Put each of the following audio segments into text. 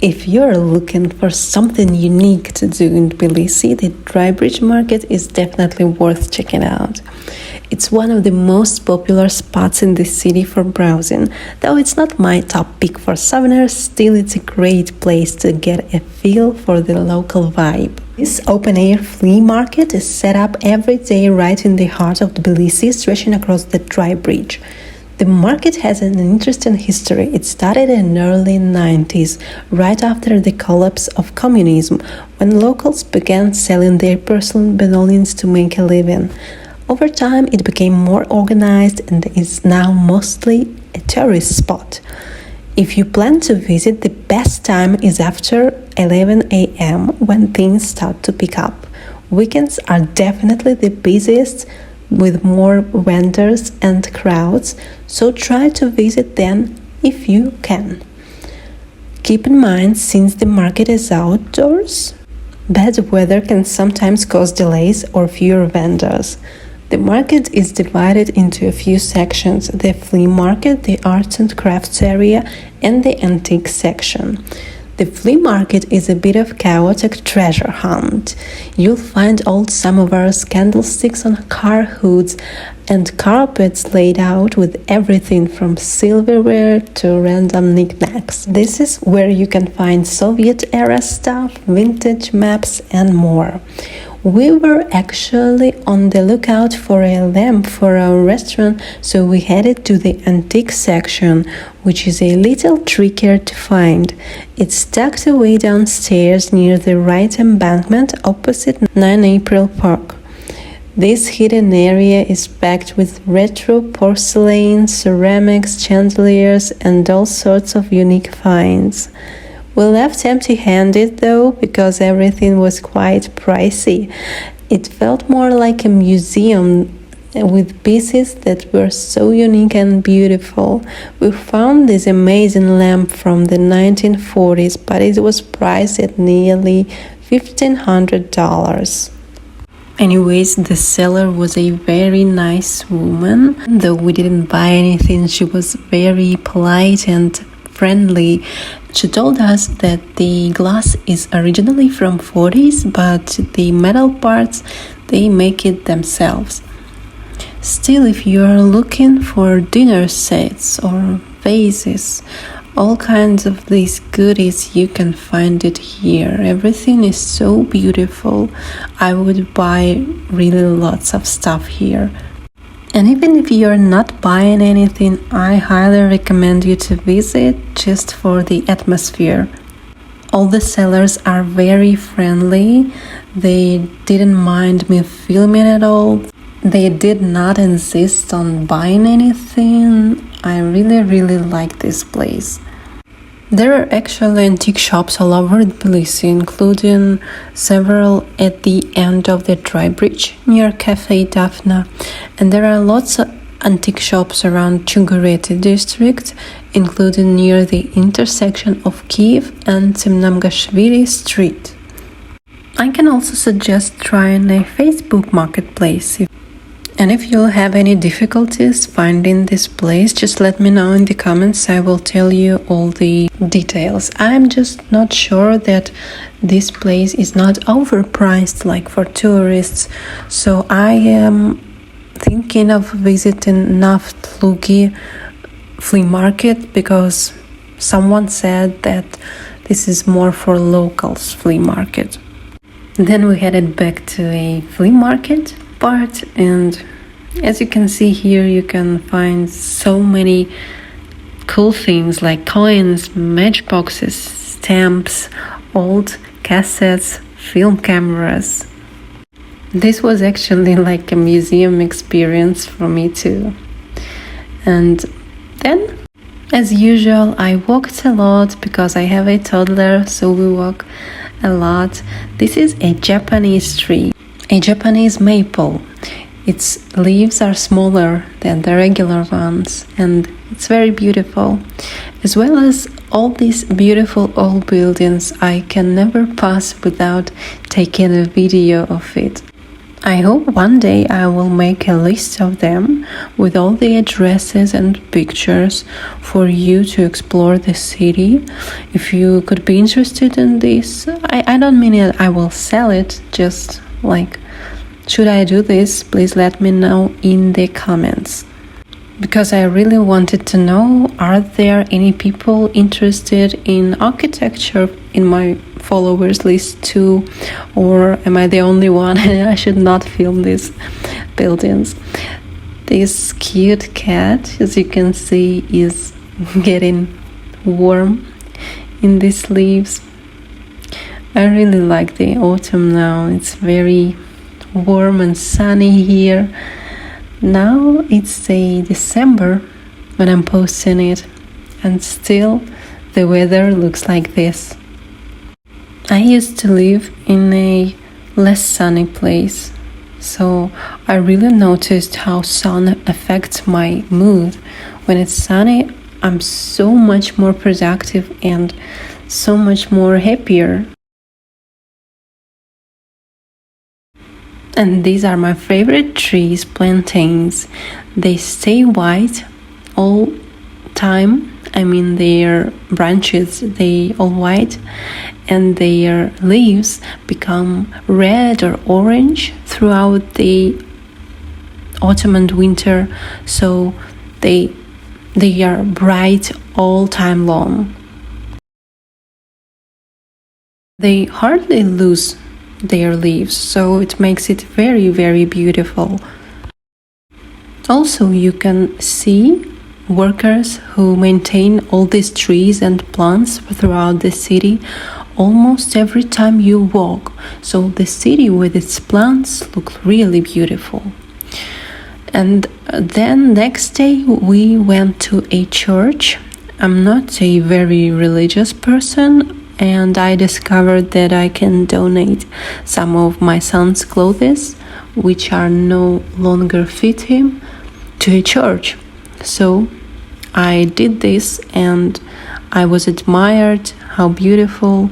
If you're looking for something unique to do in Tbilisi, the Dry Bridge Market is definitely worth checking out. It's one of the most popular spots in the city for browsing. Though it's not my top pick for souvenirs, still it's a great place to get a feel for the local vibe. This open-air flea market is set up every day right in the heart of Tbilisi, stretching across the Dry Bridge. The market has an interesting history. It started in the early 90s, right after the collapse of communism, when locals began selling their personal belongings to make a living. Over time, it became more organized and is now mostly a tourist spot. If you plan to visit, the best time is after 11 a.m. when things start to pick up. Weekends are definitely the busiest, with more vendors and crowds, so try to visit then if you can. Keep in mind, since the market is outdoors, bad weather can sometimes cause delays or fewer vendors. The market is divided into a few sections: the flea market, the arts and crafts area, and the antique section. The flea market is a bit of chaotic treasure hunt. You'll find old samovars, candlesticks on car hoods, and carpets laid out with everything from silverware to random knickknacks. This is where you can find Soviet-era stuff, vintage maps, and more. We were actually on the lookout for a lamp for our restaurant, so we headed to the antique section, which is a little trickier to find. It's tucked away downstairs near the right embankment opposite 9 April Park. This hidden area is packed with retro porcelain, ceramics, chandeliers, and all sorts of unique finds. We left empty-handed though, because everything was quite pricey. It felt more like a museum with pieces that were so unique and beautiful. We found this amazing lamp from the 1940s, but it was priced at nearly $1,500. Anyways, the seller was a very nice woman. Though we didn't buy anything, she was very polite and friendly. She told us that the glass is originally from 40s, but the metal parts, they make it themselves. Still, if you are looking for dinner sets or vases, all kinds of these goodies, you can find it here. Everything is so beautiful. I would buy really lots of stuff here. And even if you're not buying anything, I highly recommend you to visit just for the atmosphere. All the sellers are very friendly. They didn't mind me filming at all. They did not insist on buying anything. I really like this place. There are actually antique shops all over Tbilisi, including several at the end of the Dry Bridge near Cafe Daphna, and there are lots of antique shops around Chugureti district, including near the intersection of Kiev and Tsemnamgashvili Street. I can also suggest trying a Facebook marketplace. And if you'll have any difficulties finding this place, just let me know in the comments. I will tell you all the details. I'm just not sure that this place is not overpriced like for tourists. So I am thinking of visiting Naftlugi flea market because someone said that this is more for locals flea market. Then we headed back to a flea market part, and as you can see here, you can find so many cool things like coins, matchboxes, stamps, old cassettes, film cameras. This was actually like a museum experience for me too. And then, as usual, I walked a lot because I have a toddler, so we walk a lot. This is a Japanese tree, a Japanese maple. Its leaves are smaller than the regular ones, and it's very beautiful. As well as all these beautiful old buildings, I can never pass without taking a video of it. I hope one day I will make a list of them with all the addresses and pictures for you to explore the city. If you could be interested in this, I don't mean it, I will sell it, just like, should I do this? Please let me know in the comments. Because I really wanted to know, are there any people interested in architecture in my followers list too, or am I the only one and I should not film these buildings? This cute cat, as you can see, is getting warm in these leaves. I really like the autumn now. It's very warm and sunny here. Now it's a December when I'm posting it, and still the weather looks like this. I used to live in a less sunny place, so I really noticed how sun affects my mood. When it's sunny, I'm so much more productive and so much more happier. And these are my favorite trees, plantains. They stay white all time. I mean, their branches, they all white, and their leaves become red or orange throughout the autumn and winter. So they are bright all time long. They hardly lose their leaves, so it makes it very, very beautiful. Also, you can see workers who maintain all these trees and plants throughout the city almost every time you walk, so the city with its plants look really beautiful. And then next day we went to a church. I'm not a very religious person, and I discovered that I can donate some of my son's clothes, which are no longer fit him, to a church. So I did this, and I was admired how beautiful,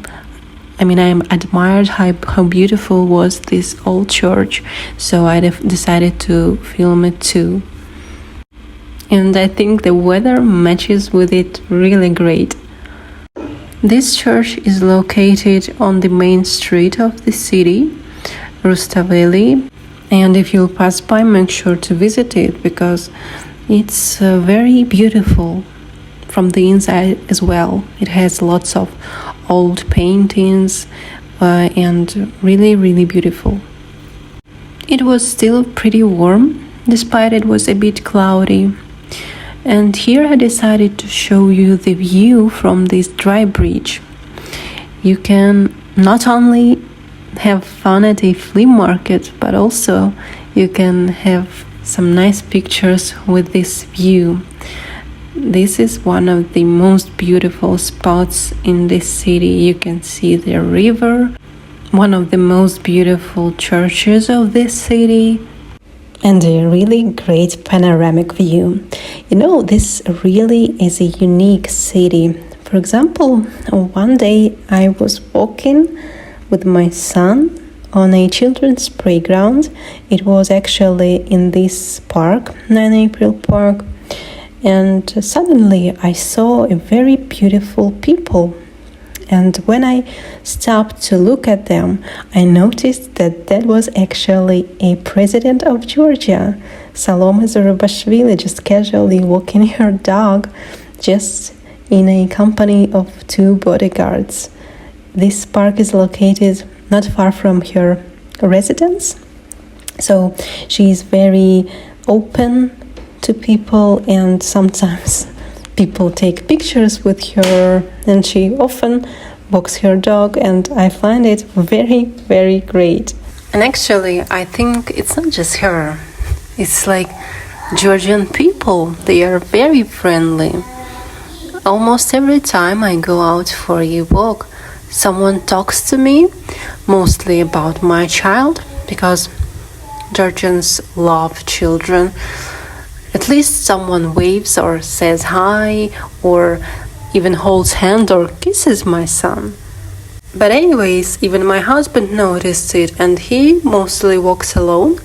I admired how beautiful was this old church, so I decided to film it too. And I think the weather matches with it really great. This church is located on the main street of the city, Tbilisi, and if you'll pass by, make sure to visit it because it's very beautiful from the inside as well. It has lots of old paintings and really, really beautiful. It was still pretty warm, despite it was a bit cloudy. And here I decided to show you the view from this dry bridge. You can not only have fun at a flea market, but also you can have some nice pictures with this view. This is one of the most beautiful spots in this city. You can see the river, one of the most beautiful churches of this city, and a really great panoramic view. You know, this really is a unique city. For example, one day I was walking with my son on a children's playground. It was actually in this park, 9 April Park, and suddenly I saw a very beautiful people. And when I stopped to look at them, I noticed that was actually a president of Georgia, Salome Zurabashvili, just casually walking her dog, just in a company of 2 bodyguards. This park is located not far from her residence, so she is very open to people, and sometimes people take pictures with her, and she often walks her dog, and I find it very, very great. And actually, I think it's not just her. It's like Georgian people. They are very friendly. Almost every time I go out for a walk, someone talks to me, mostly about my child, because Georgians love children. At least someone waves or says hi or even holds hand or kisses my son. But anyways, even my husband noticed it, and he mostly walks alone.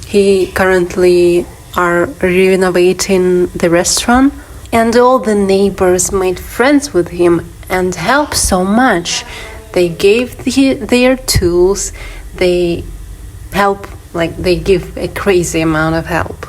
He currently are renovating the restaurant, and all the neighbors made friends with him and helped so much. They gave their tools, they help, like they give a crazy amount of help.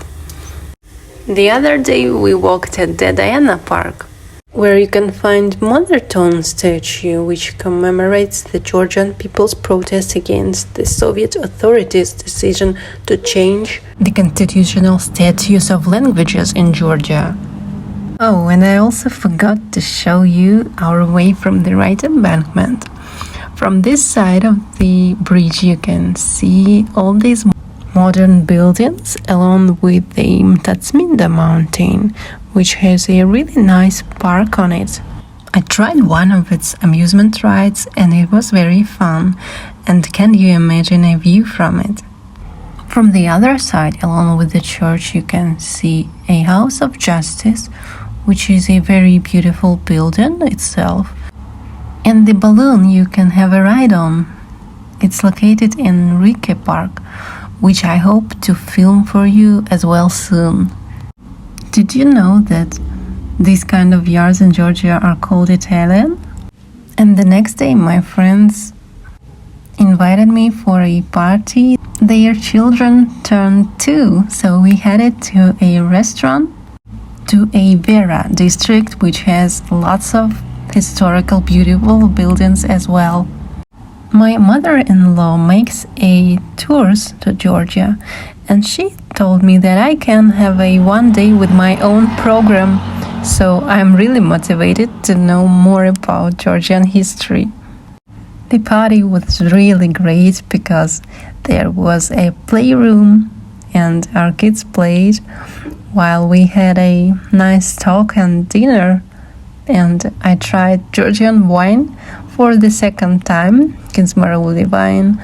The other day we walked at the Diana Park, where you can find Mother-Tongue statue, which commemorates the Georgian people's protest against the Soviet authorities' decision to change the constitutional status of languages in Georgia. Oh, and I also forgot to show you our way from the right embankment. From this side of the bridge you can see all these modern buildings along with the Tatsminda mountain, which has a really nice park on it. I tried one of its amusement rides and it was very fun. And can you imagine a view from it? From the other side, along with the church, you can see a House of Justice, which is a very beautiful building itself. And the balloon you can have a ride on. It's located in Rike Park, which I hope to film for you as well soon. Did you know that these kind of yards in Georgia are called Italian? And the next day my friends invited me for a party. Their children turned 2, so we headed to a restaurant to a Vera district, which has lots of historical beautiful buildings as well. My mother-in-law makes a tours to Georgia, and she told me that I can have a one day with my own program, so I'm really motivated to know more about Georgian history. The party was really great because there was a playroom and our kids played while we had a nice talk and dinner. And I tried Georgian wine for the second time, Kinsmaruli wine,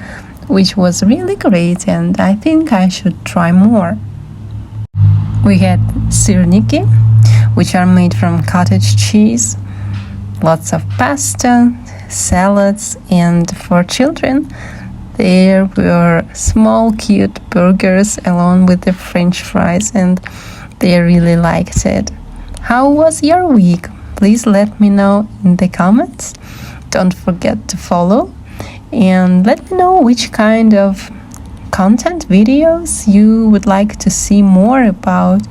which was really great, and I think I should try more. We had sirniki, which are made from cottage cheese, lots of pasta, salads, and for children there were small cute burgers along with the French fries, and they really liked it. How was your week? Please let me know in the comments. Don't forget to follow and let me know which kind of content videos you would like to see more about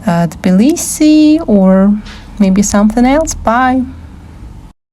Tbilisi or maybe something else. Bye!